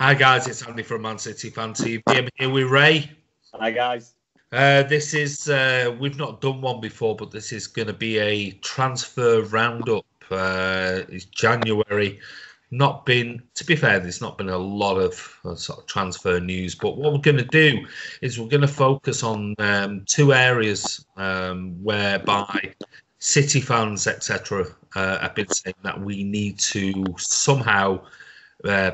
Hi guys, it's Andy from Man City Fan TV. I'm here with Ray. Hi guys. This is we've not done one before, but this is going to be a transfer roundup. It's January. Not been, to be fair, there's not been a lot of sort of transfer news. But what we're going to do is we're going to focus on two areas whereby City fans, etc., have been saying that we need to somehow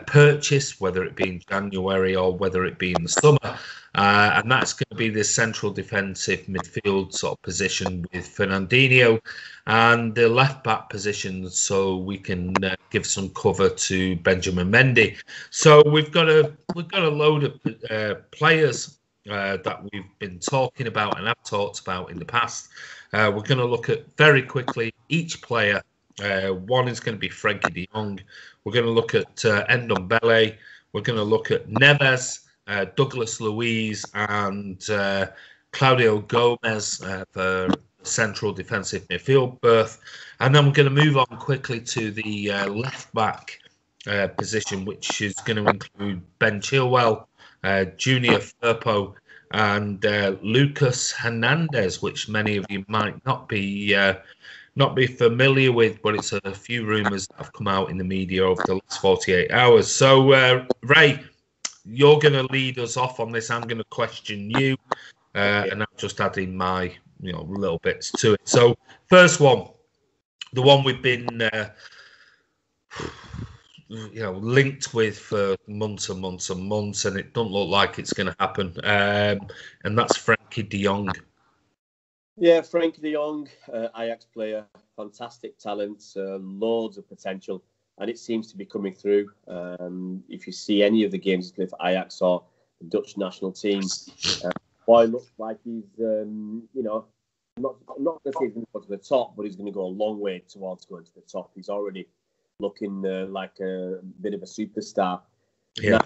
purchase, whether it be in January or whether it be in the summer. And that's going to be the central defensive midfield sort of position with Fernandinho and the left back position, so we can give some cover to Benjamin Mendy. So we've got a load of players that we've been talking about and have talked about in the past. We're going to look at very quickly each player. One is going to be Frankie de Jong. We're going to look at Ndombele. We're going to look at Neves, Douglas Luiz, and Claudio Gomes for central defensive midfield berth. And then we're going to move on quickly to the left back position, which is going to include Ben Chilwell, Junior Firpo, and Lucas Hernandez, which many of you might not be familiar with, but it's a few rumours that have come out in the media over the last 48 hours. So, Ray, you're going to lead us off on this. I'm going to question you, and I'm just adding my little bits to it. So, first one, the one we've been linked with for months and months and months, and it doesn't look like it's going to happen, and that's Frankie de Jong. Yeah, Frankie de Jong, Ajax player, fantastic talent, loads of potential, and it seems to be coming through. If you see any of the games he's played for Ajax or the Dutch national team, boy looks like he's, not going to say he's going to go to the top, but he's going to go a long way towards going to the top. He's already looking like a bit of a superstar. Yeah.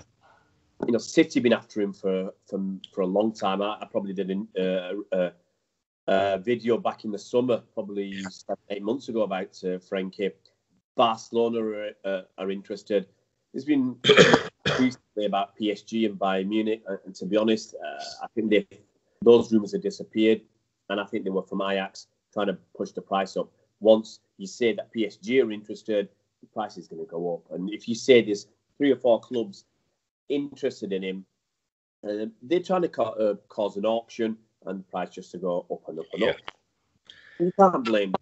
Now, City been after him for a long time. I probably did a video back in the summer, probably 7-8 months ago, about Frankie. Barcelona are interested. There's been recently about PSG and Bayern Munich, and to be honest, I think those rumours have disappeared, and I think they were from Ajax trying to push the price up. Once you say that PSG are interested, the price is going to go up. And if you say there's 3 or 4 clubs interested in him, they're trying to cause an auction, and the price just to go up and up and up. You can't blame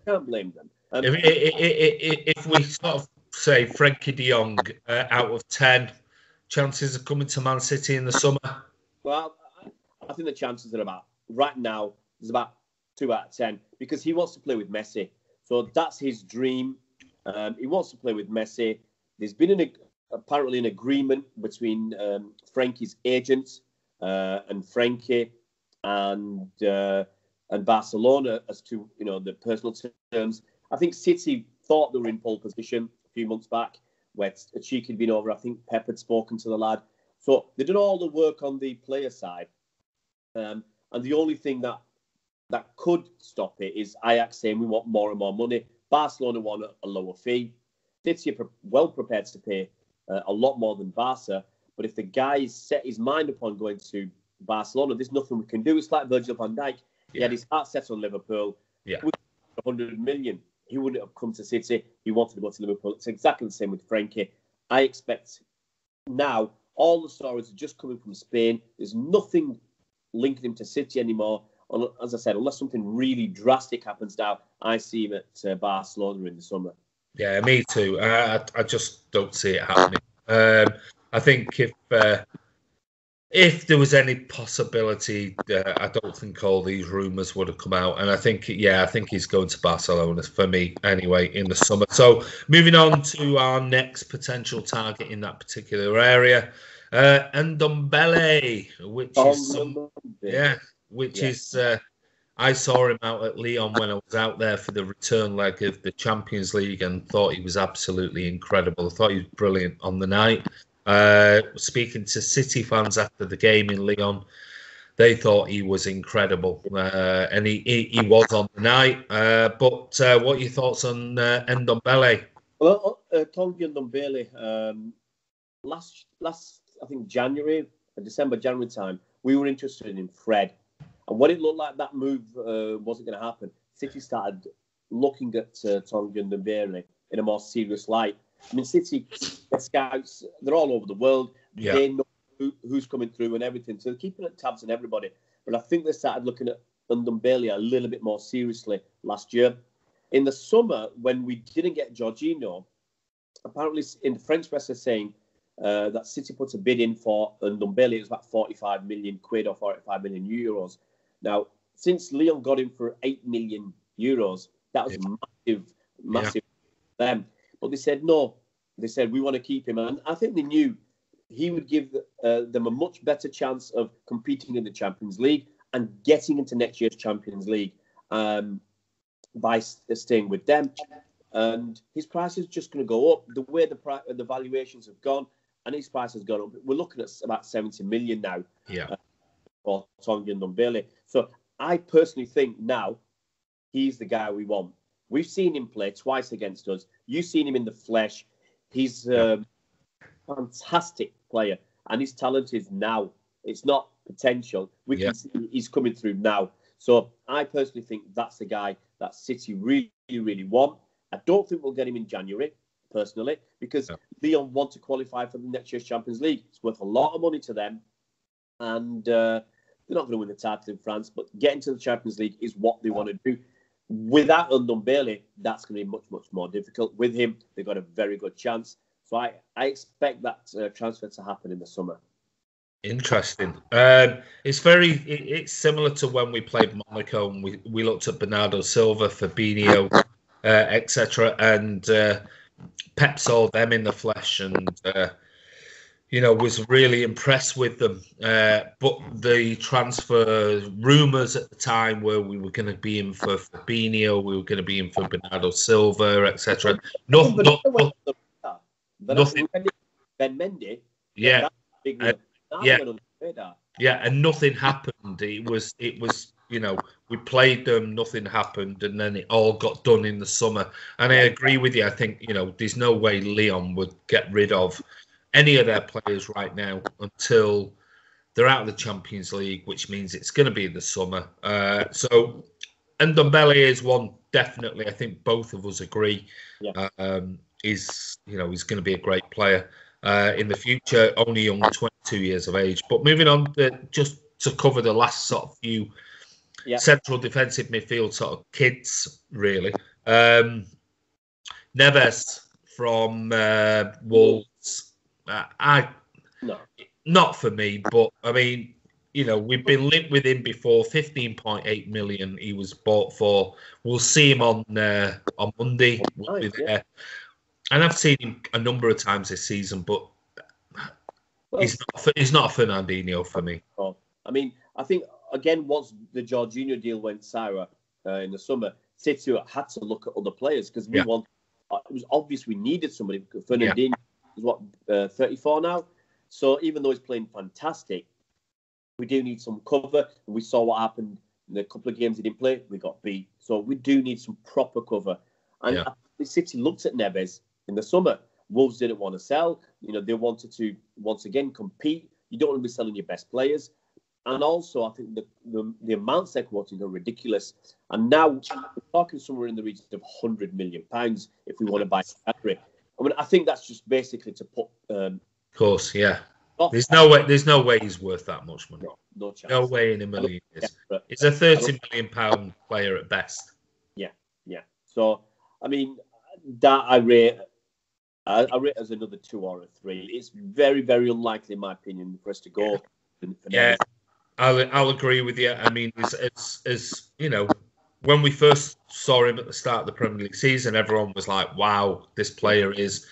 them. If we sort of say Frankie de Jong out of 10, chances of coming to Man City in the summer? Well, I think the chances are about, right now, there's about 2 out of 10, because he wants to play with Messi. So that's his dream. He wants to play with Messi. There's been apparently an agreement between Frankie's agent and Frankie and Barcelona as to the personal terms. I think City thought they were in pole position a few months back, where Cheek had been over. I think Pep had spoken to the lad, so they did all the work on the player side. And the only thing that could stop it is Ajax saying we want more and more money. Barcelona want a lower fee. City are well prepared to pay a lot more than Barca. But if the guy set his mind upon going to Barcelona, there's nothing we can do. It's like Virgil van Dijk. He had his heart set on Liverpool. Yeah. With 100 million, he wouldn't have come to City. He wanted to go to Liverpool. It's exactly the same with Frankie. I expect now all the stories are just coming from Spain. There's nothing linking him to City anymore. As I said, unless something really drastic happens now, I see him at Barcelona in the summer. Yeah, me too. I just don't see it happening. I think if there was any possibility, I don't think all these rumours would have come out. And I think he's going to Barcelona for me anyway in the summer. So moving on to our next potential target in that particular area, Ndombele, which is I saw him out at Lyon when I was out there for the return leg of the Champions League and thought he was absolutely incredible. I thought he was brilliant on the night. Speaking to City fans after the game in Lyon, they thought he was incredible, and he was on the night. But what are your thoughts on Ndombele? Well, Tongi Ndombele, last I think December, January time, we were interested in Fred. And when it looked like that move wasn't going to happen, City started looking at Tonga and Ndombele in a more serious light. I mean, City, their scouts, they're all over the world. Yeah. They know who's coming through and everything. So they're keeping tabs on everybody. But I think they started looking at Ndombele a little bit more seriously last year. In the summer, when we didn't get Jorginho, apparently in the French press are saying that City put a bid in for Ndombele. It was about 45 million quid or 45 million euros. Now, since Lyon got him for 8 million euros, that was massive for them. But they said no. They said, we want to keep him. And I think they knew he would give them a much better chance of competing in the Champions League and getting into next year's Champions League by staying with them. And his price is just going to go up. The way the valuations have gone, and his price has gone up. We're looking at about 70 million now for Tonga and Ndombele. So I personally think now he's the guy we want. We've seen him play twice against us. You've seen him in the flesh. He's a fantastic player, and his talent is now. It's not potential. We can see he's coming through now. So I personally think that's the guy that City really, really want. I don't think we'll get him in January, personally, because Lyon want to qualify for the next year's Champions League. It's worth a lot of money to them, and they're not going to win the title in France, but getting to the Champions League is what they want to do. Without Ndombele, that's going to be much, much more difficult. With him, they've got a very good chance. So I expect that transfer to happen in the summer. Interesting. It's similar to when we played Monaco and we looked at Bernardo Silva, Fabinho, etc. And Pep saw them in the flesh and was really impressed with them. But the transfer rumours at the time were we were going to be in for Fabinho, we were going to be in for Bernardo Silva, etc. Nothing. Ben Mendy. And nothing happened. It was we played them, nothing happened, and then it all got done in the summer. And I agree with you. I think there's no way Lyon would get rid of any of their players right now until they're out of the Champions League, which means it's going to be in the summer. So Ndombele is one, definitely. I think both of us agree. He's going to be a great player in the future, only young, 22 years of age. But moving on, just to cover the last sort of few central defensive midfield sort of kids, really. Neves from Wolves. Not for me, but I mean, we've been linked with him before. 15.8 million he was bought for. We'll see him on Monday. We'll be there. And I've seen him a number of times this season, but he's not a Fernandinho for me. I mean, I think, again, once the Jorginho deal went sour in the summer, City had to look at other players because it was obvious we needed somebody. Fernandinho is 34 now? So even though he's playing fantastic, we do need some cover. And we saw what happened in the couple of games he didn't play. We got beat. So we do need some proper cover. And City looked at Neves in the summer. Wolves didn't want to sell. They wanted to, once again, compete. You don't want to be selling your best players. And also, I think the amounts they're quoting are ridiculous. And now we're talking somewhere in the region of £100 million if we want to buy Cadbury. I mean, I think that's just basically to put... of course, yeah. There's no way he's worth that much money. No chance. No way in a million years. He's a £30 million player at best. Yeah. So, I mean, that I rate as another 2 or a 3. It's very, very unlikely, in my opinion, for us to go. Yeah, I'll agree with you. I mean, as when we first saw him at the start of the Premier League season, everyone was like, "Wow, this player is,"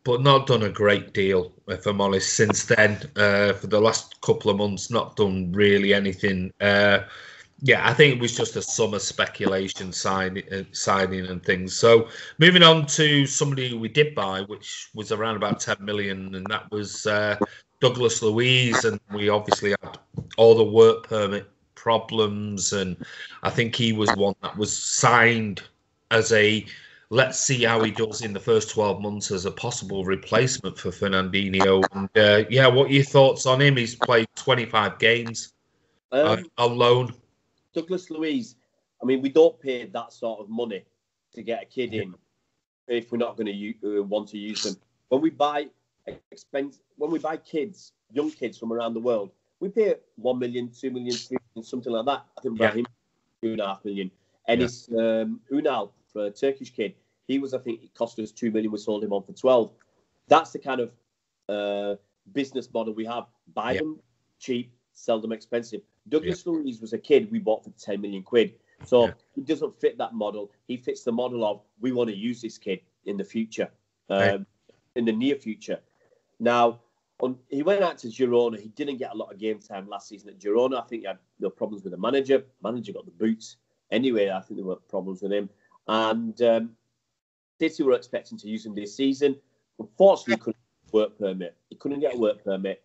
but not done a great deal, if I'm honest. Since then, for the last couple of months, not done really anything. I think it was just a summer speculation signing and things. So moving on to somebody we did buy, which was around about 10 million, and that was Douglas Luiz, and we obviously had all the work permit problems, and I think he was one that was signed as a let's see how he does in the first 12 months as a possible replacement for Fernandinho. And yeah, what are your thoughts on him? He's played 25 games on loan. Douglas Luiz, I mean, we don't pay that sort of money to get a kid in if we're not going to want to use them. When we buy kids, young kids from around the world, we pay 1 million, 2 million, 3 million, something like that. I think Brahim, 2.5 million. And it's Unal, for a Turkish kid. I think it cost us 2 million. We sold him on for 12. That's the kind of business model we have. Buy them cheap, sell them expensive. Douglas Luiz was a kid we bought for 10 million quid. So he doesn't fit that model. He fits the model of we want to use this kid in the future, in the near future. Now, he went out to Girona. He didn't get a lot of game time last season at Girona. I think he had problems with the manager. Manager got the boots. Anyway, I think there were problems with him. And City were expecting to use him this season. Unfortunately, he couldn't get a work permit. He couldn't get a work permit.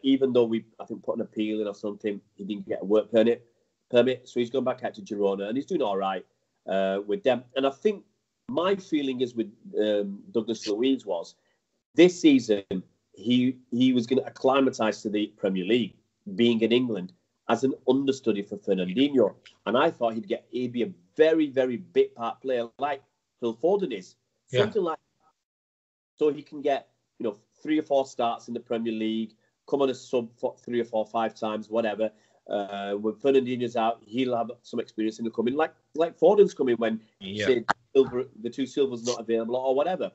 Even though I think, put an appeal in or something, he didn't get a work permit. So he's gone back out to Girona, and he's doing all right with them. And I think my feeling is with Douglas Luiz was this season he was going to acclimatise to the Premier League, being in England as an understudy for Fernandinho. And I thought he'd be a very, very big part player like Phil Foden is, something like that. So he can get 3 or 4 starts in the Premier League, come on a sub for 3 or 4 or 5 times, whatever. When Fernandinho's out, he'll have some experience in the coming, like Foden's coming when say the 2 Silvers not available or whatever.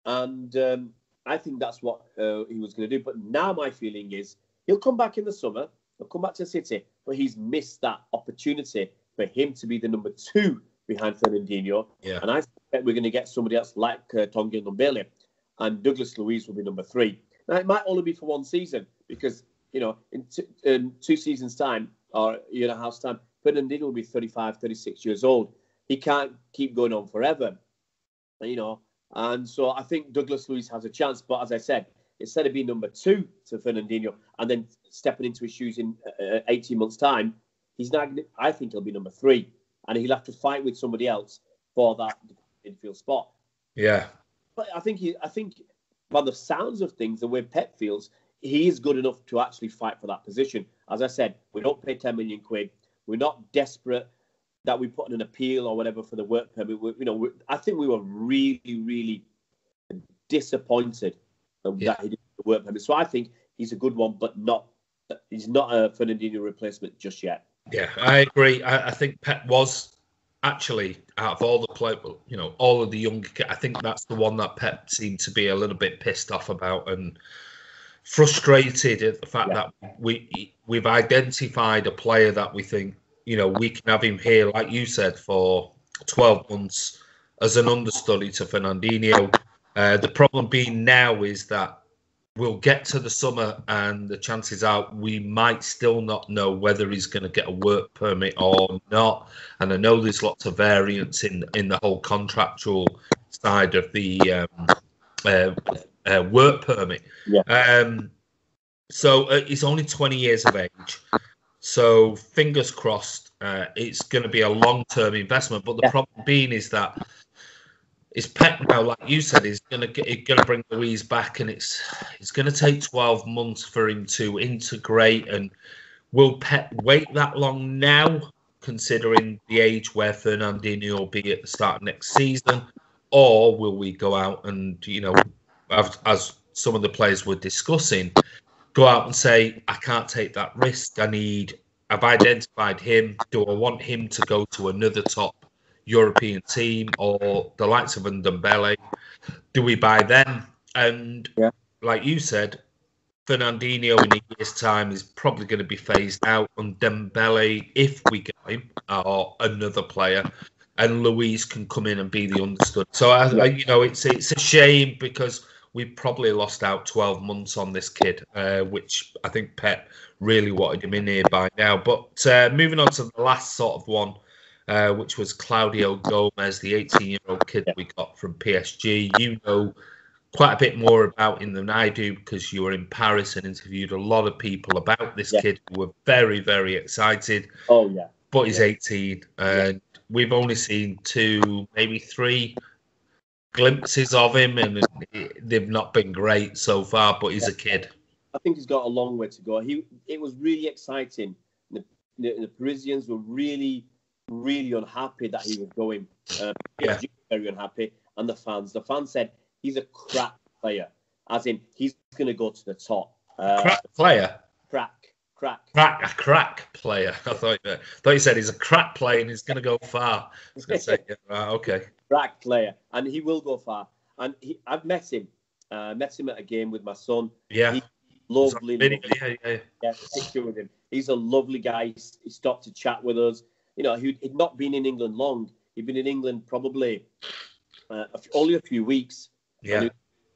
And I think that's what he was going to do. But now my feeling is he'll come back in the summer. He'll come back to City, but he's missed that opportunity for him to be the number 2 behind Fernandinho. Yeah. And I think we're going to get somebody else like Tonga Ndombele, and Douglas Luiz will be number 3. Now, it might only be for 1 season because, in 2 seasons' time or a year and a half's time, Fernandinho will be 35, 36 years old. He can't keep going on forever, And so I think Douglas Luiz has a chance. But as I said, instead of being number 2 to Fernandinho and then stepping into his shoes in 18 months' time, I think he'll be number 3. And he'll have to fight with somebody else for that midfield spot. Yeah. But I think by the sounds of things, the way Pep feels, he is good enough to actually fight for that position. As I said, we don't pay 10 million quid. We're not desperate that we put in an appeal or whatever for the work permit. I think we were really, really disappointed that he didn't get the work permit. So I think he's a good one, but he's not a Fernandinho replacement just yet. Yeah, I agree. I think Pep was actually, out of all the play, all of the younger kids, I think that's the one that Pep seemed to be a little bit pissed off about and frustrated at the fact that we've identified a player that we think, we can have him here, like you said, for 12 months as an understudy to Fernandinho. The problem being now is that we'll get to the summer and the chances are we might still not know whether he's going to get a work permit or not. And I know there's lots of variance in the whole contractual side of the work permit. Yeah. So he's only 20 years of age. So fingers crossed, it's going to be a long-term investment. But the problem being is that is Pep now, like you said, is going to bring Luiz back, and it's going to take 12 months for him to integrate. And will Pep wait that long now, considering the age where Fernandinho will be at the start of next season, or will we go out and as some of the players were discussing, go out and say, I can't take that risk. I've identified him. Do I want him to go to another top European team or the likes of Ndombele? Do we buy them? And like you said, Fernandinho in a year's time is probably going to be phased out. And Ndombele, if we get him, or another player, and Luiz can come in and be the understudy. So it's a shame because we probably lost out 12 months on this kid, which I think Pep really wanted him in here by now. But moving on to the last sort of one, which was Claudio Gomes, the 18-year-old kid we got from PSG. You know quite a bit more about him than I do because you were in Paris and interviewed a lot of people about this kid who were very, very excited. Oh, yeah. But he's 18, and we've only seen 2, maybe 3 glimpses of him, and they've not been great so far. But he's a kid. I think he's got a long way to go. It was really exciting. The Parisians were really, really unhappy that he was going. Very unhappy, and the fans said he's a crap player, as in he's going to go to the top. Crack player. Crack. A crack player. I thought you said he's a crack player and he's going to go far. I was going to say, okay. Crack player, and he will go far. And I've met him. Met him at a game with my son. Yeah. He's lovely. Yeah. Picture with him. He's a lovely guy. He stopped to chat with us. You know, he'd not been in England long. He'd been in England probably only a few weeks. Yeah.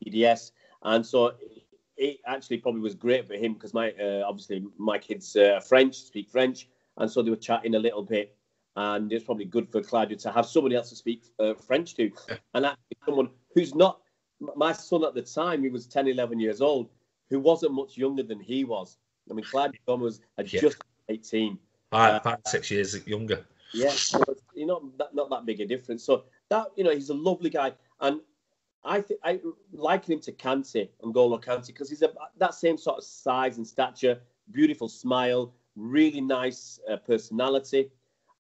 EDS, and so it actually probably was great for him because obviously my kids speak French, and so they were chatting a little bit, and it's probably good for Claudio to have somebody else to speak French to, and actually someone who's not my son at the time. He was 10, 11 years old, who wasn't much younger than he was. I mean, Claudio Gomes had just 18. 5-6 years younger. Yeah, so not that big a difference. So that he's a lovely guy, and I liken him to Kante, N'Golo Kante, because he's that same sort of size and stature, beautiful smile, really nice personality,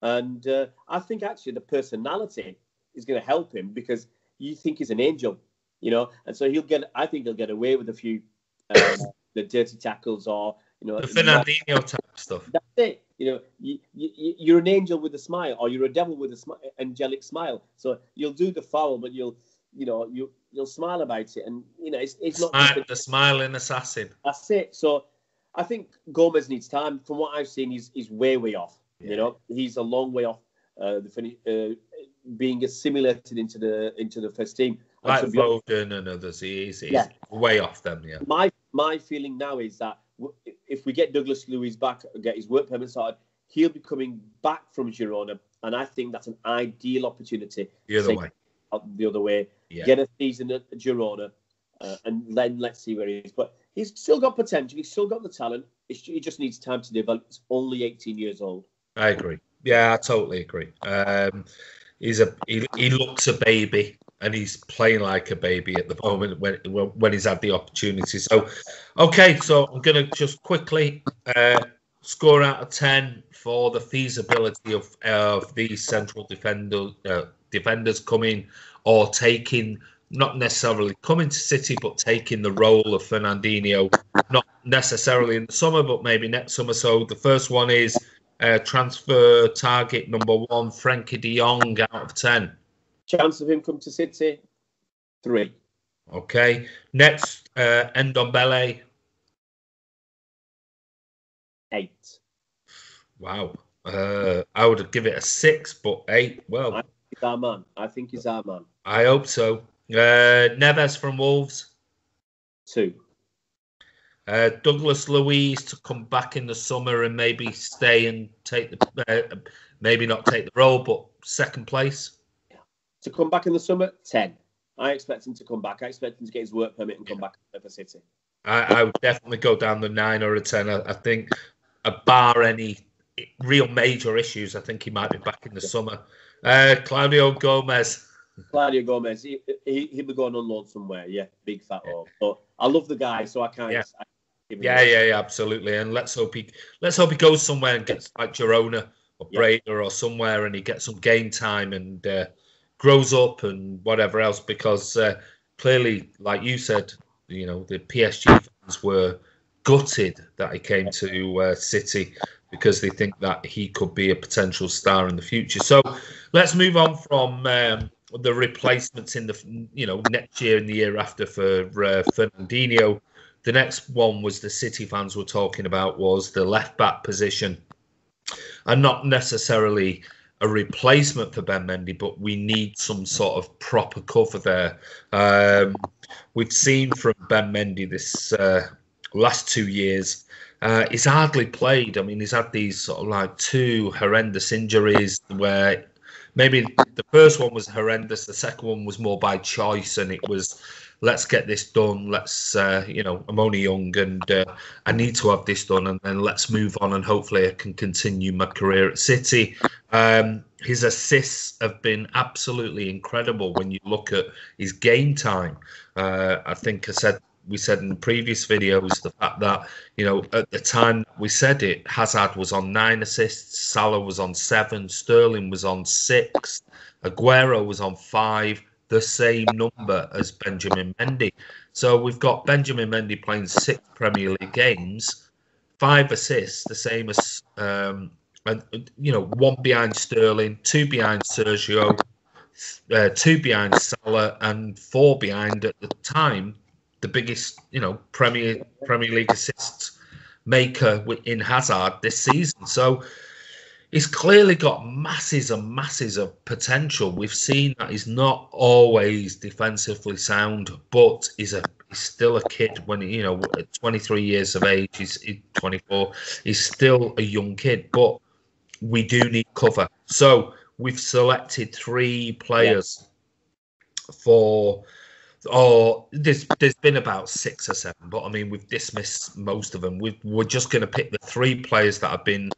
and I think actually the personality is going to help him because you think he's an angel, and so I think he'll get away with a few the dirty tackles or the Fernandinho type stuff. That's it. You're an angel with a smile, or you're a devil with a angelic smile. So you'll do the foul, but you'll smile about it, and it's not the smiling assassin. That's it. So I think Gomes needs time. From what I've seen, he's way off. Yeah. He's a long way off being assimilated into the first team. Like Foden and others, he's way off them. Yeah. My feeling now is that if we get Douglas Luiz back and get his work permit started, he'll be coming back from Girona, and I think that's an ideal opportunity. The other way. Yeah. Get a season at Girona, and then let's see where he is. But he's still got potential. He's still got the talent. He just needs time to develop. He's only 18 years old. I agree. Yeah, I totally agree. He looks a baby, and he's playing like a baby at the moment when he's had the opportunity. So, okay, so I'm going to just quickly score out of 10 for the feasibility of these central defenders coming or taking, not necessarily coming to City, but taking the role of Fernandinho, not necessarily in the summer, but maybe next summer. So the first one is transfer target number 1, Frankie de Jong out of 10. Chance of him come to City, 3. Okay. Next, Ndombele. 8. Wow. I would give it a 6, but 8. Well, I think he's our man. I hope so. Neves from Wolves. 2. Douglas Luiz to come back in the summer and maybe stay and take maybe not take the role, but second place. To come back in the summer, 10. I expect him to come back. I expect him to get his work permit and come back for City. I would definitely go down the 9 or a 10. I think, bar any real major issues, I think he might be back in the summer. Claudio Gomes. Claudio Gomes, he'll be going on loan somewhere. Yeah, big fat hole. But I love the guy, so I can't. Yeah, absolutely. And let's hope he goes somewhere and gets like Girona or Breda or somewhere, and he gets some game time and grows up and whatever else. Because clearly, like you said, the PSG fans were gutted that he came to City because they think that he could be a potential star in the future. So let's move on from the replacements in the next year and the year after for Fernandinho. The next one was the City fans were talking about was the left back position, and not necessarily a replacement for Ben Mendy, but we need some sort of proper cover there. We've seen from Ben Mendy this last 2 years, he's hardly played. I mean, he's had these sort of like 2 horrendous injuries where maybe the first one was horrendous, the second one was more by choice, and it was let's get this done. Let's, I'm only young and I need to have this done, and then let's move on, and hopefully I can continue my career at City. His assists have been absolutely incredible when you look at his game time. I think we said in previous videos the fact that, at the time we said it, Hazard was on 9 assists, Salah was on 7, Sterling was on 6, Aguero was on 5, the same number as Benjamin Mendy. So we've got Benjamin Mendy playing 6 Premier League games, 5 assists, the same as, 1 behind Sterling, 2 behind Sergio, 2 behind Salah, and 4 behind, at the time, the biggest, Premier League assists maker in Hazard this season. So he's clearly got masses and masses of potential. We've seen that he's not always defensively sound, but he's still a kid. When at 23 years of age, he's 24. He's still a young kid, but we do need cover. So we've selected 3 players for. Or there's been about 6 or 7, but I mean we've dismissed most of them. We're just going to pick the 3 players that have been,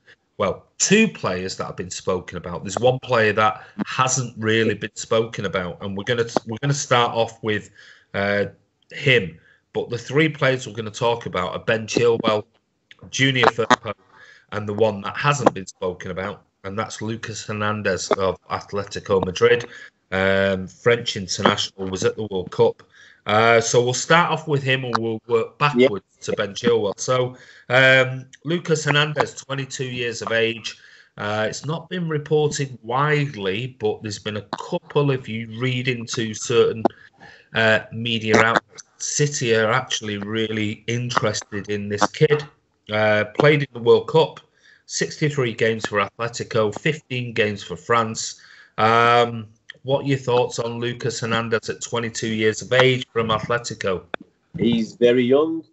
2 players that have been spoken about. There's 1 player that hasn't really been spoken about, and we're going to start off with him. But the 3 players we're going to talk about are Ben Chilwell, Junior Firpo, and the one that hasn't been spoken about, and that's Lucas Hernandez of Atletico Madrid. French international, was at the World Cup. So we'll start off with him and we'll work backwards to Ben Chilwell. So Lucas Hernandez, 22 years of age. It's not been reported widely, but there's been a couple, if you read into certain media outlets, City are actually really interested in this kid. Played in the World Cup, 63 games for Atletico, 15 games for France. What are your thoughts on Lucas Hernandez at 22 years of age from Atletico? He's very young.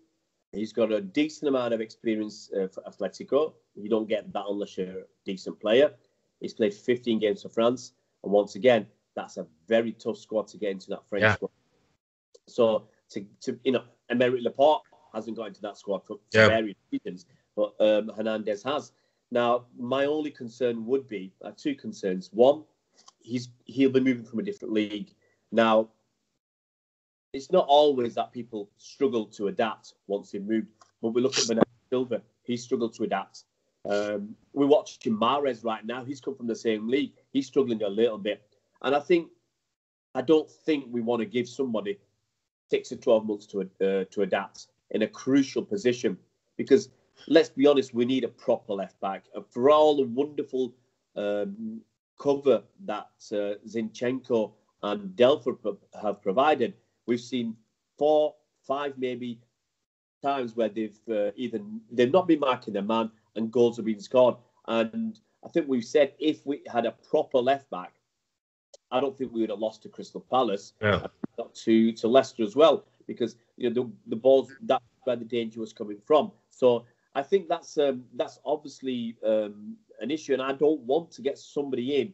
He's got a decent amount of experience for Atletico. You don't get that unless you're a decent player. He's played 15 games for France. And once again, that's a very tough squad to get into, that French squad. So, Emerick Laporte hasn't got into that squad for various reasons, but Hernandez has. Now, my only concern would be 2 concerns. One, he'll be moving from a different league. Now, it's not always that people struggle to adapt once they've moved, but we look at Bernardo Silva. He struggled to adapt. We're watching Mahrez right now. He's come from the same league. He's struggling a little bit. And I don't think we want to give somebody 6 to 12 months to adapt in a crucial position, because let's be honest, we need a proper left back. For all the wonderful cover that Zinchenko and Delph have provided, we've seen 4, 5 maybe times where they've not been marking their man and goals have been scored. And I think we've said if we had a proper left back, I don't think we would have lost to Crystal Palace, to Leicester as well, because the balls, that's where the danger was coming from. So I think that's obviously an issue, and I don't want to get somebody in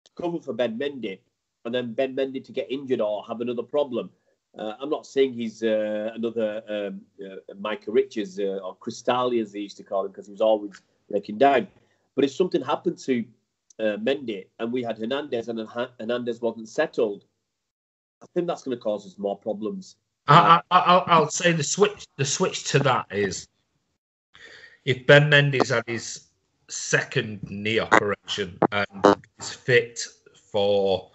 to cover for Ben Mendy, and then Ben Mendy to get injured or have another problem. I'm not saying he's another Micah Richards or Cristalli, as they used to call him, because he was always breaking down. But if something happened to Mendy and we had Hernandez and Hernandez wasn't settled, I think that's going to cause us more problems. I'll say the switch to that is, if Ben Mendy's had his 2nd knee operation and is fit for,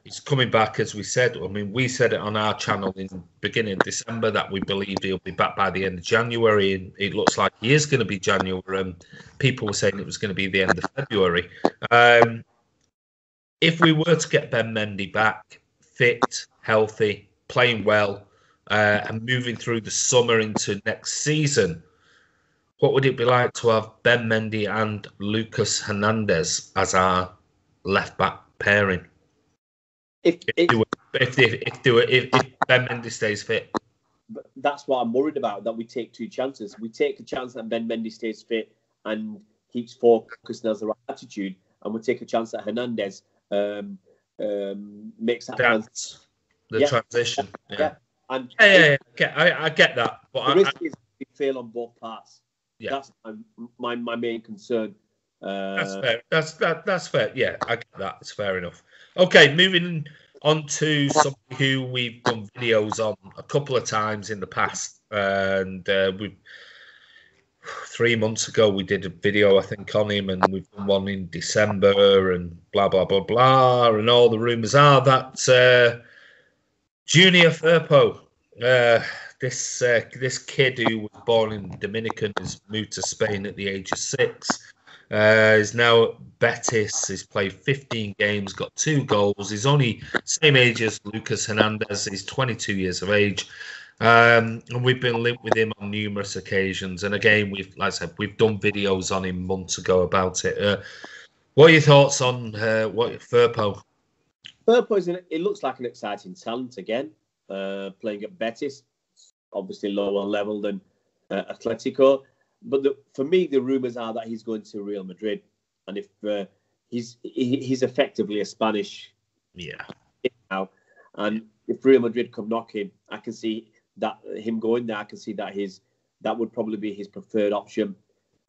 he's coming back, as we said. I mean, we said it on our channel in the beginning of December that we believed he'll be back by the end of January, and it looks like he is going to be January. People were saying it was going to be the end of February. If we were to get Ben Mendy back, fit, healthy, playing well, and moving through the summer into next season, what would it be like to have Ben Mendy and Lucas Hernandez as our left back pairing? If Ben Mendy stays fit. That's what I'm worried about, that we take 2 chances. We take a chance that Ben Mendy stays fit and keeps focused and has the right attitude, and we take a chance that Hernandez makes that the transition. Yeah. And I get that. But the risk is to fail on both parts. Yeah. That's my main concern. That's fair. That's fair. Yeah, I get that. It's fair enough. Okay, moving on to somebody who we've done videos on a couple of times in the past, and we 3 months ago we did a video I think on him, and we've done one in December, and blah blah blah blah, and all the rumours are that Junior Firpo, this kid who was born in Dominican, has moved to Spain at the age of 6. Is now at Betis. He's played 15 games, got 2 goals. He's only same age as Lucas Hernandez. He's 22 years of age, and we've been linked with him on numerous occasions. And again, like I said, we've done videos on him months ago about it. What are your thoughts on Firpo? Firpo it looks like an exciting talent again, playing at Betis, obviously lower level than Atletico. But for me, the rumours are that he's going to Real Madrid, and if he's effectively a Spanish now, and if Real Madrid come knocking, I can see that him going there. I can see that that would probably be his preferred option,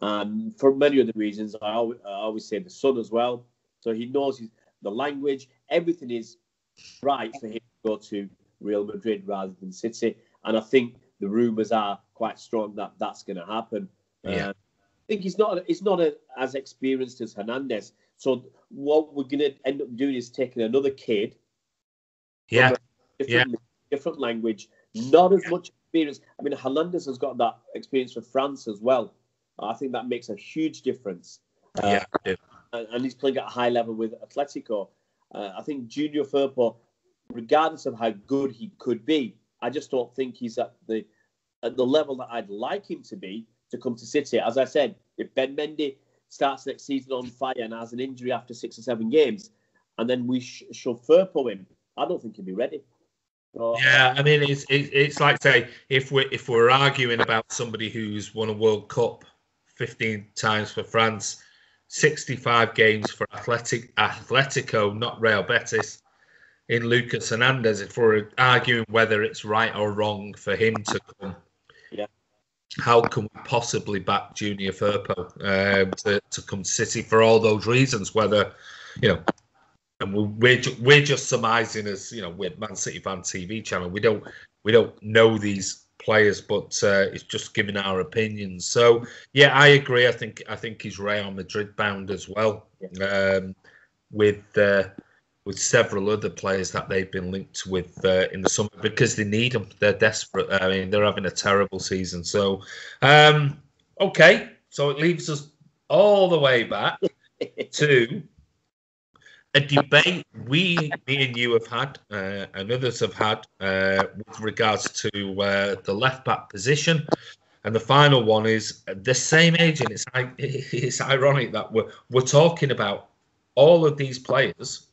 and for many other reasons. I always say the son as well, so he knows the language. Everything is right for him to go to Real Madrid rather than City, and I think the rumours are quite strong that that's going to happen. I think he's not as experienced as Hernandez. So what we're going to end up doing is taking another kid, from a different language, not as much experience. I mean, Hernandez has got that experience for France as well. I think that makes a huge difference. And he's playing at a high level with Atletico. I think Junior Firpo, regardless of how good he could be, I just don't think he's at the level that I'd like him to be to come to City. As I said, if Ben Mendy starts next season on fire and has an injury after 6 or 7 games, and then we shove Firpo in, I don't think he'll be ready. So, I mean, it's like, say, if we're arguing about somebody who's won a World Cup 15 times for France, 65 games for Atletico, not Real Betis, in Lucas Hernandez, if we're arguing whether it's right or wrong for him to come, how can we possibly back Junior Firpo to come to City for all those reasons? Whether, and we're just surmising, as we're Man City Fan TV channel. We don't know these players, but it's just giving our opinions. So I agree. I think he's Real Madrid bound as well, with several other players that they've been linked with in the summer because they need them. They're desperate. I mean, they're having a terrible season. So, okay. So it leaves us all the way back to a debate me and you have had, and others have had, with regards to the left-back position. And the final one is the same age. And it's ironic that we're talking about all of these players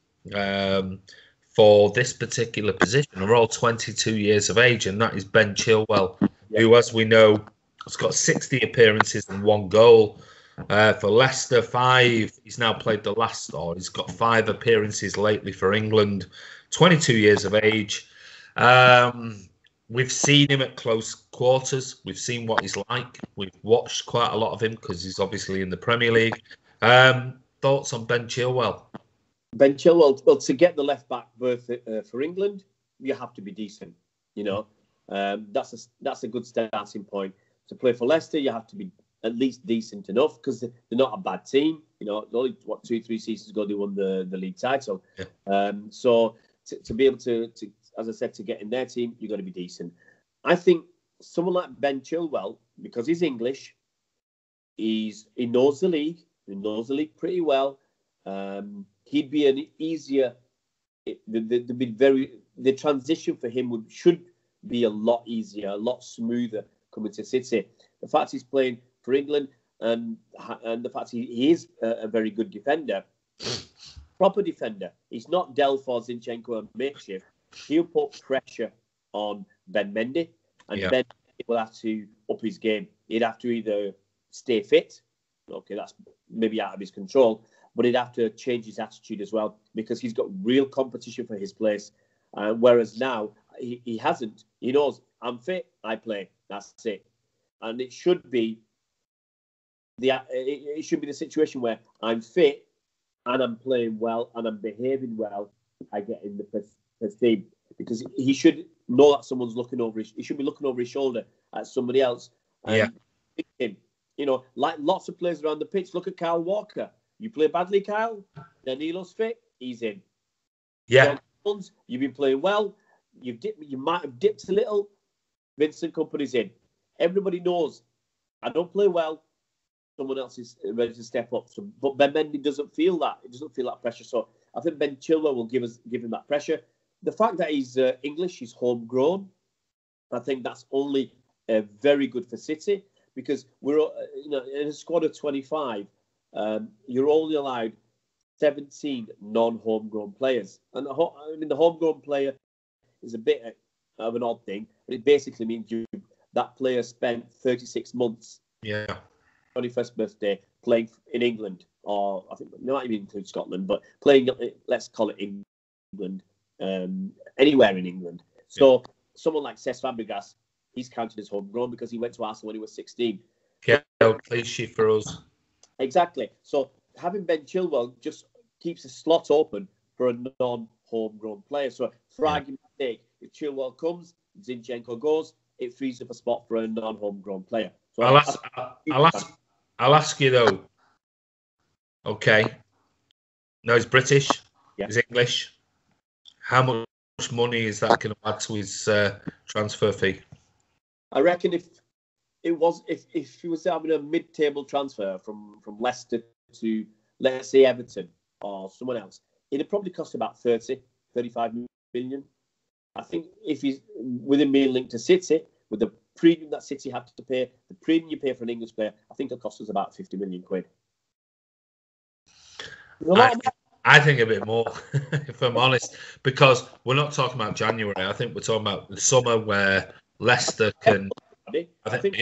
for this particular position are all 22 years of age, and that is Ben Chilwell, who, as we know, has got 60 appearances and 1 goal for Leicester. 5. He's now played the last, or he's got 5 appearances lately for England. 22 years of age. We've seen him at close quarters. We've seen what he's like. We've watched quite a lot of him because he's obviously in the Premier League. Thoughts on Ben Chilwell? Ben Chilwell, well, to get the left back berth for England, you have to be decent. That's a good starting point. To play for Leicester, you have to be at least decent enough because they're not a bad team. Only 2-3 seasons ago they won the league title. So to be able to, as I said, to get in their team, you've got to be decent. I think someone like Ben Chilwell, because he's English, he knows the league. He knows the league pretty well. He'd be an easier. The transition for him should be a lot easier, a lot smoother coming to City. The fact he's playing for England and the fact he is a very good defender, proper defender. He's not Delph or Zinchenko and makeshift. He'll put pressure on Ben Mendy, and Ben will have to up his game. He'd have to either stay fit. Okay, that's maybe out of his control. But he'd have to change his attitude as well because he's got real competition for his place. Whereas now he hasn't. He knows I'm fit, I play. That's it. And it should be the situation where I'm fit and I'm playing well and I'm behaving well. I get in the first team, because he should know that someone's looking over his. He should be looking over his shoulder at somebody else. And thinking, like lots of players around the pitch. Look at Kyle Walker. You play badly, Kyle. Danilo's fit. He's in. Yeah. You've been playing well. You might have dipped a little. Vincent Kompany's in. Everybody knows I don't play well. Someone else is ready to step up. But Ben Mendy doesn't feel that. He doesn't feel that pressure. So I think Ben Chilwell will give him that pressure. The fact that he's English, he's homegrown, I think that's only very good for City, because we're in a squad of 25. You're only allowed 17 non-homegrown players, and the homegrown player is a bit of an odd thing, but it basically means that player spent 36 months. 21st birthday playing in England, or I think they might even include Scotland, but playing, let's call it England, anywhere in England. So someone like Cesc Fabregas, he's counted as homegrown because he went to Arsenal when he was 16. Cliche for us. Exactly. So having Ben Chilwell just keeps a slot open for a non-homegrown player. So for argument's sake, if Chilwell comes, Zinchenko goes, it frees up a spot for a non-homegrown player. So I'll ask you though. Okay. No, he's British. Yeah. He's English. How much money is that going to add to his transfer fee? I reckon if he was having a mid-table transfer from Leicester to, let's say, Everton or someone else, it'd probably cost about 35 million. I think if he's with him being linked to City, with the premium that City had to pay, the premium you pay for an English player, I think it'll cost us about 50 million quid. I think a bit more, if I'm honest, because we're not talking about January. I think we're talking about the summer where Leicester can. I think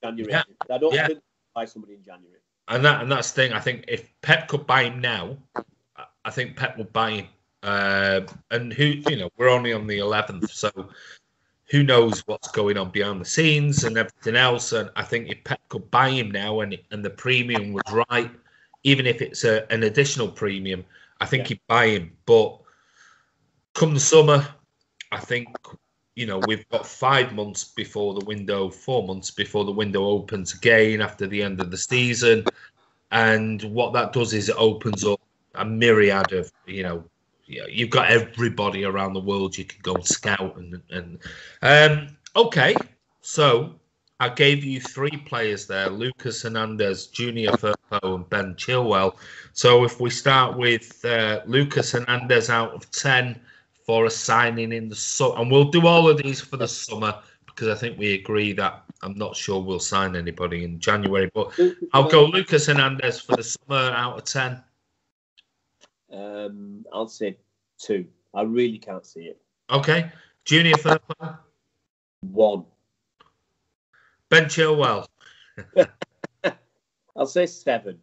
January. Yeah. I don't think buy somebody in January. And that's the thing. I think if Pep could buy him now, I think Pep would buy him. And we're only on the 11th, so who knows what's going on behind the scenes and everything else. And I think if Pep could buy him now and the premium was right, even if it's an additional premium, I think he'd buy him. But come the summer, I think, we've got 5 months before the window, 4 months before the window opens again after the end of the season. And what that does is it opens up a myriad of, you've got everybody around the world you can go and scout. Okay, so I gave you 3 players there: Lucas Hernandez, Junior Firpo, and Ben Chilwell. So if we start with Lucas Hernandez out of 10 for a signing in the summer, and we'll do all of these for the summer because I think we agree that I'm not sure we'll sign anybody in January, but I'll go Lucas Hernandez for the summer out of 10. I'll say 2. I really can't see it. Okay. Junior Firpo? 1. Ben Chilwell? I'll say 7.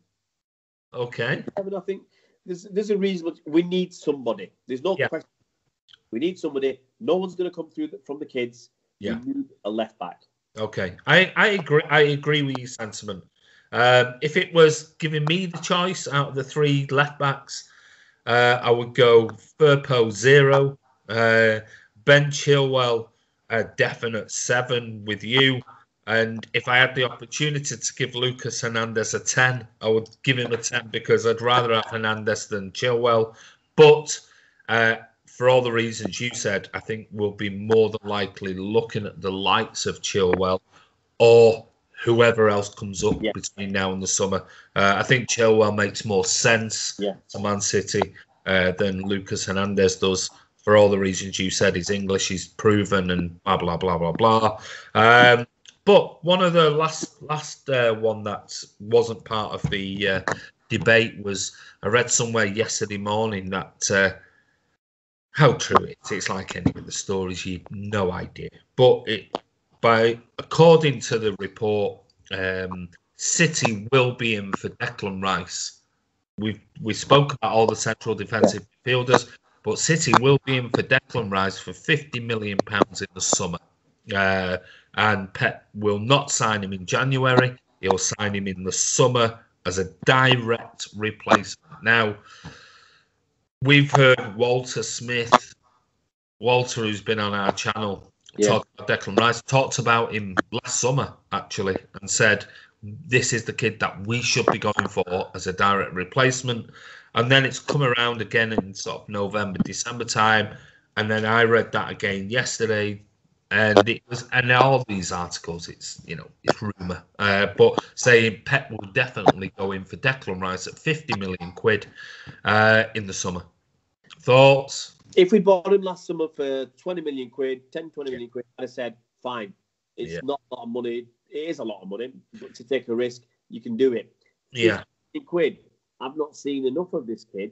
Okay. 7, I think there's a reason. We need somebody. There's no question. We need somebody. No one's going to come through from the kids. Yeah. We need a left back. Okay. I agree. I agree with your sentiment. If it was giving me the choice out of the 3 left backs, I would go Firpo 0, Ben Chilwell a definite 7 with you, and if I had the opportunity to give Lucas Hernandez a 10, I would give him a 10 because I'd rather have Hernandez than Chilwell. But for all the reasons you said, I think we'll be more than likely looking at the likes of Chilwell or whoever else comes up between now and the summer. I think Chilwell makes more sense to Man City than Lucas Hernandez does for all the reasons you said. He's English, he's proven, and blah, blah, blah, blah, blah. But one of the last one that wasn't part of the debate was, I read somewhere yesterday morning that how true it's like any of the stories, you've no idea. But according to the report, City will be in for Declan Rice. We spoke about all the central defensive midfielders, But City will be in for Declan Rice for £50 million in the summer. And Pep will not sign him in January. He'll sign him in the summer as a direct replacement. Now, we've heard Walter Smith, who's been on our channel, talk about Declan Rice, talked about him last summer, actually, and said, this is the kid that we should be going for as a direct replacement. And then it's come around again in sort of November, December time. And then I read that again yesterday. And it was, and all these articles, it's rumour, but saying Pep will definitely go in for Declan Rice at £50 million in the summer. Thoughts? If we bought him last summer for 20 million quid, 10, 20 million quid, I'd have said, fine. It's not a lot of money. It is a lot of money, but to take a risk, you can do it. Yeah. 50 quid. I've not seen enough of this kid.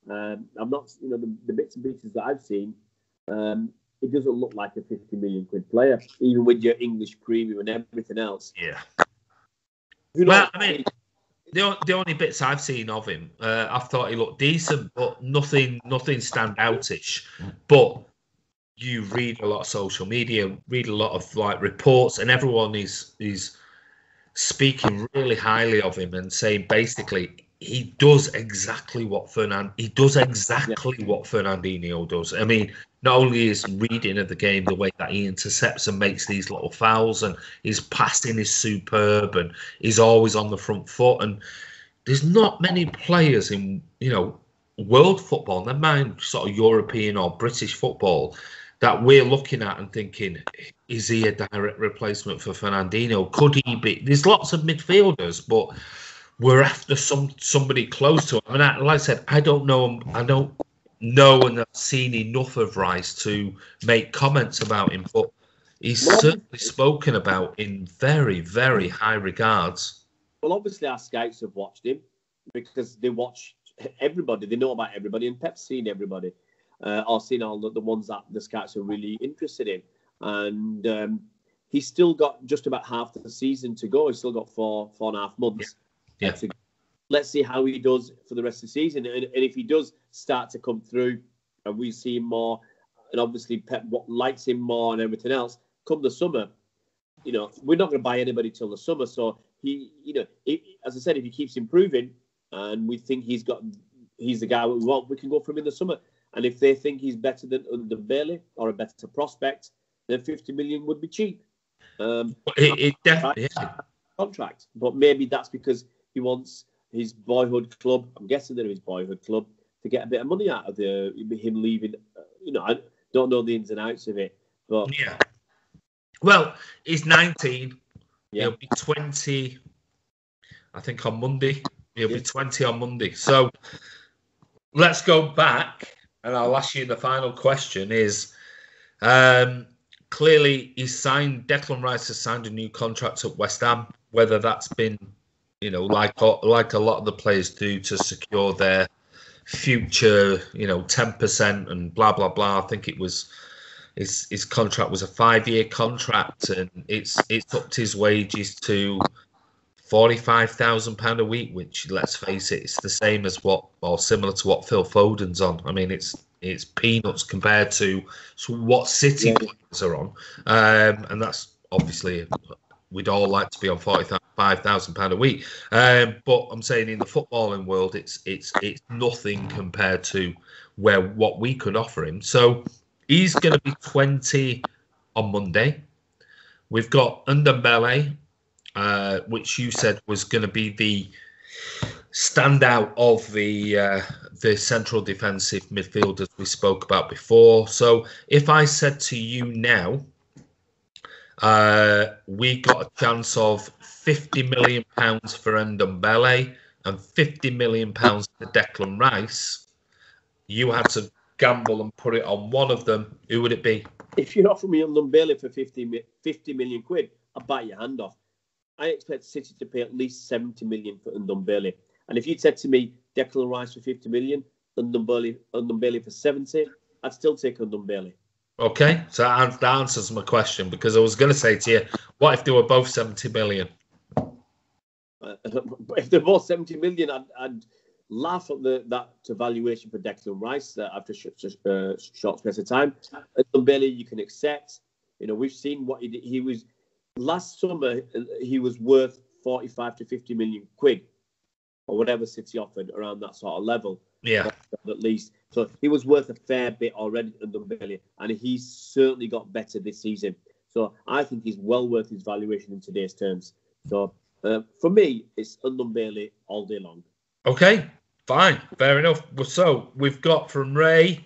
I'm not, the bits and pieces that I've seen, it doesn't look like a 50 million quid player, even with your English premium and everything else. Yeah. Well, I mean, the only bits I've seen of him, I thought he looked decent, but nothing standoutish. But you read a lot of social media, read a lot of reports, and everyone is speaking really highly of him and saying basically he does exactly what Fernandinho does. I mean, not only is reading of the game, the way that he intercepts and makes these little fouls, and his passing is superb, and he's always on the front foot. And there's not many players in world football, never mind sort of European or British football, that we're looking at and thinking, is he a direct replacement for Fernandinho? Could he be? There's lots of midfielders, but we're after somebody close to him. And like I said, I don't know him. I don't know and have seen enough of Rice to make comments about him, but he's certainly spoken about in very, very high regards. Well, obviously our scouts have watched him because they watch everybody. They know about everybody, and Pep's seen everybody. Or seen all the ones that the scouts are really interested in. And he's still got just about half the season to go. He's still got 4.5 months. Yeah. Let's see how he does for the rest of the season. And if he does start to come through and we see him more, and obviously Pep likes him more and everything else, come the summer, we're not going to buy anybody till the summer. So as I said, if he keeps improving and we think he's the guy we want, we can go for him in the summer. And if they think he's better than Ndombele or a better prospect, then 50 million would be cheap. It definitely contract, but maybe that's because he wants his boyhood club. I'm guessing they're his boyhood club to get a bit of money out of him leaving. I don't know the ins and outs of it, but yeah. Well, he's 19. Yeah. He'll be 20. I think on Monday. He'll be 20 on Monday. So let's go back. And I'll ask you the final question is, clearly Declan Rice has signed a new contract at West Ham, whether that's been, like a lot of the players do to secure their future, 10% and blah, blah, blah. I think it was, his contract was a 5-year contract, and it's upped his wages to £45,000 a week, which, let's face it, it's the same as or similar to what Phil Foden's on. I mean, it's peanuts compared to what City players are on, and that's obviously we'd all like to be on £45,000 a week. But I'm saying in the footballing world, it's nothing compared to what we could offer him. So he's going to be 20 on Monday. We've got Ndombele, which you said was going to be the standout of the central defensive midfielders we spoke about before. So if I said to you now, we got a chance of £50 million for Ndombele and £50 million for Declan Rice, you had to gamble and put it on one of them, who would it be? If you offer me Ndombele for 50 million quid, I'll bite your hand off. I expect City to pay at least 70 million for Ndombele. And if you'd said to me, Declan Rice for 50 million, Ndombele for 70, I'd still take Ndombele. Okay, so that answers my question, because I was going to say to you, what if they were both 70 million? If they're both 70 million, I'd laugh at that valuation for Declan Rice after short space of time. Ndombele, you can accept. You know, we've seen what he did. He was last summer. He was worth 45 to 50 million quid, or whatever City offered, around that sort of level. Yeah, at least. So he was worth a fair bit already, Ndombele, and he's certainly got better this season. So I think he's well worth his valuation in today's terms. So for me, it's Ndombele all day long. Okay, fine, fair enough. So we've got from Ray,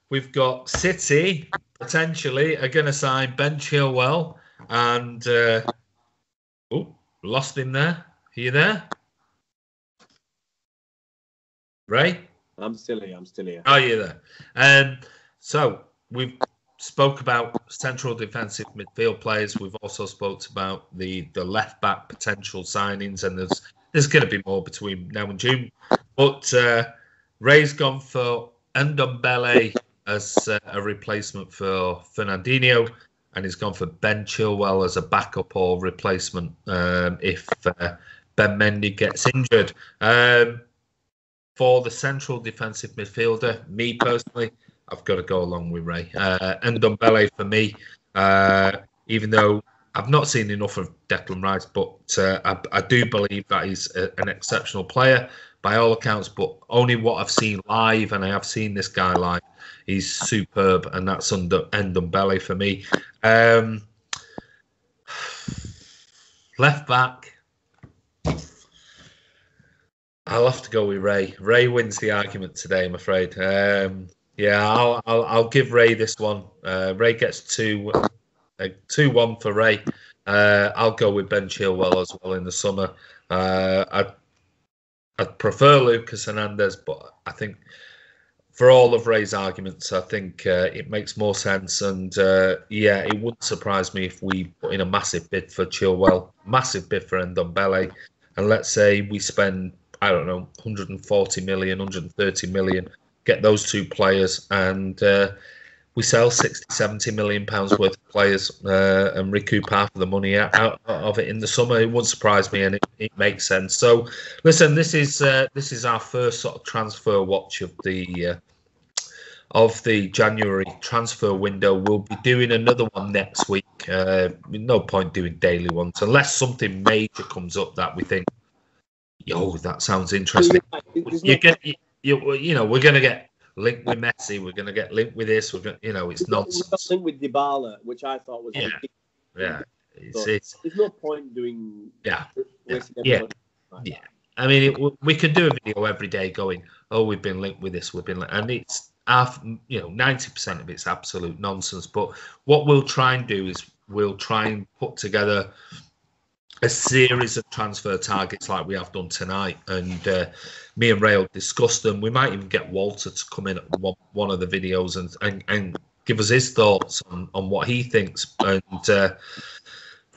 we've got City potentially are going to sign Ben Chilwell, and lost him there. Are you there, Ray? I'm still here. Oh, you're there. So we've spoke about central defensive midfield players. We've also spoke about the left back potential signings, and there's going to be more between now and June. But Ray's gone for Ndombele as a replacement for Fernandinho, and he's gone for Ben Chilwell as a backup or replacement if Ben Mendy gets injured. For the central defensive midfielder, me personally, I've got to go along with Ray. Ndombele for me, even though I've not seen enough of Declan Rice, but I do believe that he's an exceptional player by all accounts, but only what I've seen live, and I have seen this guy live, he's superb, and that's Ndombele for me. Left back, I'll have to go with Ray. Ray wins the argument today, I'm afraid. Yeah, I'll give Ray this one. Ray gets 2-1 for Ray. I'll go with Ben Chilwell as well in the summer. I'd prefer Lucas Hernandez, but I think for all of Ray's arguments, I think it makes more sense. And yeah, it wouldn't surprise me if we put in a massive bid for Chilwell, massive bid for Ndombele, and let's say we spend, I don't know, 140 million, 130 million, get those two players, and we sell 60, 70 million pounds worth of players and recoup half of the money out of it in the summer. It wouldn't surprise me, and it makes sense. So, listen, this is our first sort of transfer watch of the January transfer window. We'll be doing another one next week. No point doing daily ones unless something major comes up that we think, yo, that sounds interesting. You know, we're going to get linked with Messi. We're going to get linked with this. We're going, you know, it's nonsense. We got linked with Dybala, which I thought was yeah. There's no point doing. Yeah. I mean, we could do a video every day going, oh, we've been linked with this. We've been, and it's 90% of it's absolute nonsense. But what we'll try and do is we'll try and put together a series of transfer targets like we have done tonight, and me and Ray will discuss them. We might even get Walter to come in at one of the videos and give us his thoughts on what he thinks, and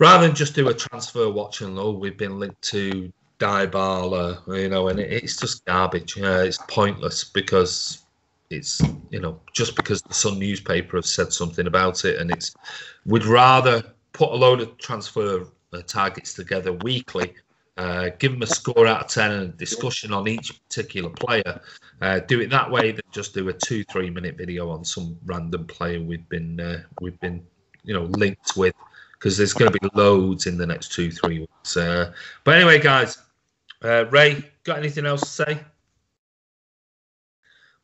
rather than just do a transfer watch and we've been linked to Dybala, you know, and it's just garbage. It's pointless because it's, you know, just because the Sun newspaper has said something about it, and we'd rather put a load of transfer targets together weekly, give them a score out of 10 and a discussion on each particular player. Do it that way than just do a 2-3 minute video on some random player we've been you know, linked with, because there's going to be loads in the next 2-3 weeks. But anyway, guys, Ray, got anything else to say?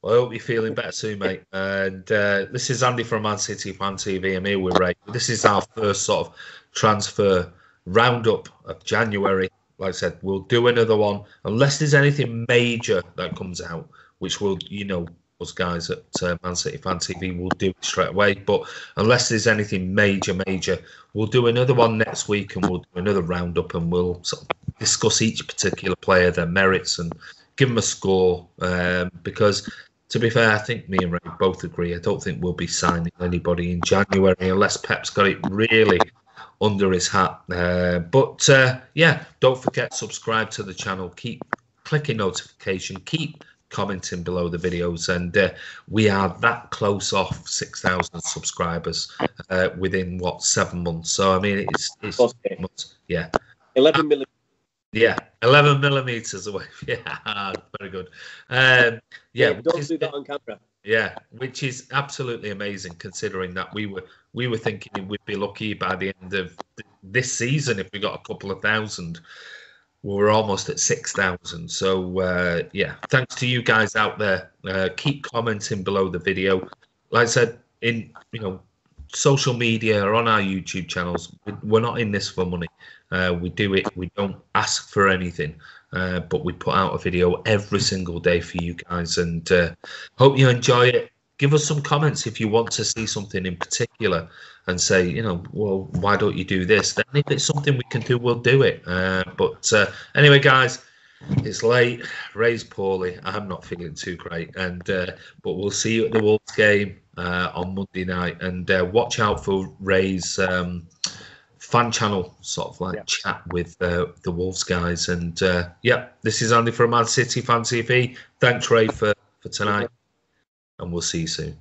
Well, I hope you're feeling better soon, mate. And this is Andy from Man City Fan TV. I'm here with Ray. This is our first sort of transfer roundup of January. Like I said, we'll do another one unless there's anything major that comes out, which will, you know, us guys at Man City Fan TV will do it straight away. But unless there's anything major, we'll do another one next week, and we'll do another roundup, and we'll sort of discuss each particular player, their merits, and give them a score. Because to be fair, I think me and Ray both agree. I don't think we'll be signing anybody in January unless Pep's got it really under his hat. But yeah, don't forget, subscribe to the channel, keep clicking notification, keep commenting below the videos, and we are that close off 6,000 subscribers within 7 months. So I mean, it's months. Yeah, 11 million Yeah, 11 millimeters away. Yeah, very good. Yeah, don't do that on camera. Yeah, which is absolutely amazing considering that we were thinking we'd be lucky by the end of this season if we got a couple of thousand. We're almost at 6,000. So yeah, thanks to you guys out there. Keep commenting below the video. Like I said, in social media or on our YouTube channels, we're not in this for money. We do it. We don't ask for anything, but we put out a video every single day for you guys, and hope you enjoy it. Give us some comments if you want to see something in particular, and say, well, why don't you do this? Then if it's something we can do, we'll do it. But anyway, guys, it's late. Ray's poorly. I'm not feeling too great, and but we'll see you at the Wolves game on Monday night, and watch out for Ray's fan channel sort of chat with the Wolves guys. And yeah, this is Andy from Man City Fan TV. Thanks, Ray, for tonight, and we'll see you soon.